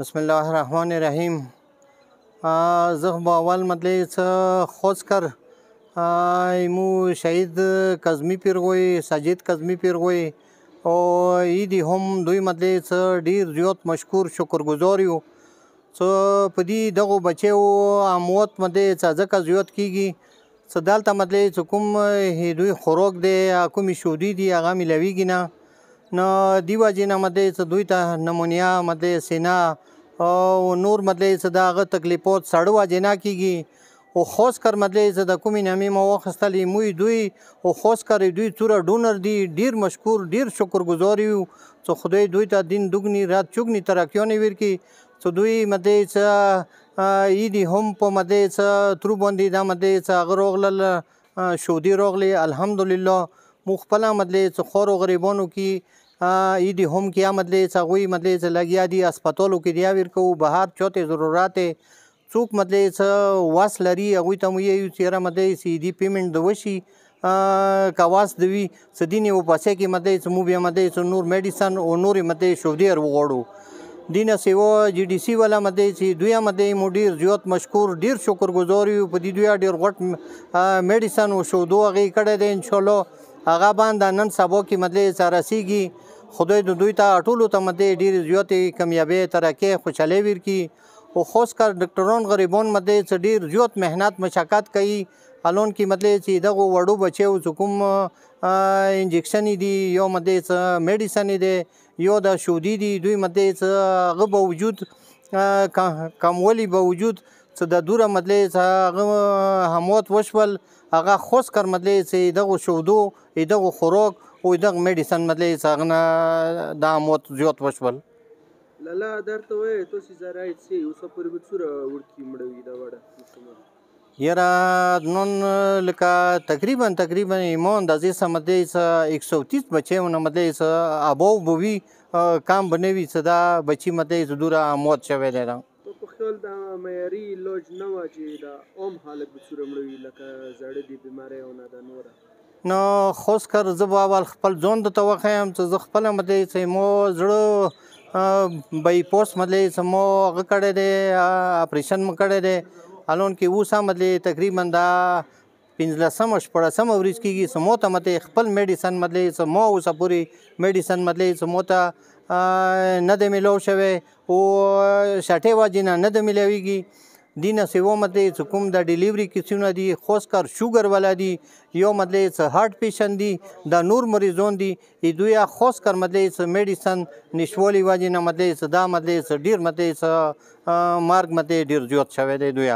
بسم الله الرحمن الرحیم. زه به اول مطلب خوز کر ایمو شهید کاظمی پیرگوی ساجد کاظمی پیرگوی او ایدی هم دوی مطلب ډیر زیات مشکور شکرګزار یو څه په دې دغو بچیو اموات مطلب ځکه زیات کیږي څه دلته مطلب چې کوم دوی خوراک دی کومې شودې دي هغه میلاویږي نه نو دی وجې نه مطلب چې دوی ته نمونیا مطلب سینه او نور مطلب چې د هغه تکلیفات سړه وجې نه کیږي او خاص کر مطلب چې د کومې نامې ما واخیستلې موی دوی او خاص کر دوی څومره ډونر دي ډیر مشکور ډیر شکرګزار یو چې خدای دوی ته دین دوګني رات چوګني ترقیانې ورکړي چې دوی مطلب چې ایدي هم په مطلب چې ترو باندې دا مطلب چې هغه راغلل شودې راغلې الحمدلله مو خپله مطلب چې خور و غریبانو کې ایدي هم کې مطلب چې هغوی مطلب چې لګیا دي اسپتالو کې دیا ورکوو بهر چاته ضرورت څوک مطلب چې واس لري هغوی ته مو یې چېرې مطلب چې ایدي پیمنټ د وشي که واس د وي څه دین یې وپاسې کې مطلب چې مو بیا مطلب چې نور میډیسن او نورې مطلب شودې وغواړو دینه سیوا جی ډي سي والا مطلب چې دوی مطلب مو ډیر زیات مشکور ډیر شکرګزار یو په دې دوی ډیر غټ میډیسن او شودو هغې کړی دی انشاءالله هغه باندې نن سبا کې مطلب چې رسیږي خدای دوی ته ټولو ته مطلب ډېرې زیاتې کامیابۍ ترقۍ خوشحالۍ ورکړي او خاص کر ډاکټران غریبان مطلب چې ډېر زیات محنت مشقت کوي الان کې مطلب چې دغو وړو بچیو چې کوم انجکشن دي یا مطلب چې میډیسن دی یا د شودې دي دوی مطلب چې هغه باوجود کموالي باوجود چې د دوره مطلب چې هغه هموات وشول هغه خاص کر مطلب چې دغو شودو دغو خوراک او دغه میډیسن مطلب چې هغه نه د اموات زیات وشول لالا درته وایي تاسو زراعت سي اوسه پورې به څومره وړکي مړوي دا وړه یاره نن لکه تقریبا ایمان اندازې څه مطلب چې 130 بچیونه مطلب چې اباو به وي کم به نه وي چې دا بچي مطلب چې دوره اموات شوی دی په خیال دا معیاري علاج نه وه چې دا عام حالت به څومره مړوي لکه زاړه دي بیمارۍ او نه دا نوره نو خاص کر زه به اول خپل ځان درته وښیم چې زه خپله مطلب چې مو زړه بایپاس مطلب چې مو هغه کړی دی اپریشن مو کړی دی الان کې اوس هم مطلب تقریبا دا 15مه 14مه ورځ کېږي چې مو ته مطلب خپل میډیسن مطلب چې مو اوسه پورې میډیسن مطلب چې مو ته نه دی میلاو شوی او شټې وجې نه دی میلاویږي دینه سیوا مطلب چې کوم د ډیلیوري کیسونه دي خاص کر شوګر والا دي یا مطلب چې هارت پیشنټ دي د نور مریضون دي دوی خاص کر مطلب چې میډیسن نشوالي وجې نه مطلب چې دا مطلب چې ډیر مطلب چې مارګ مطلب ډیر زیات شوی دی دوی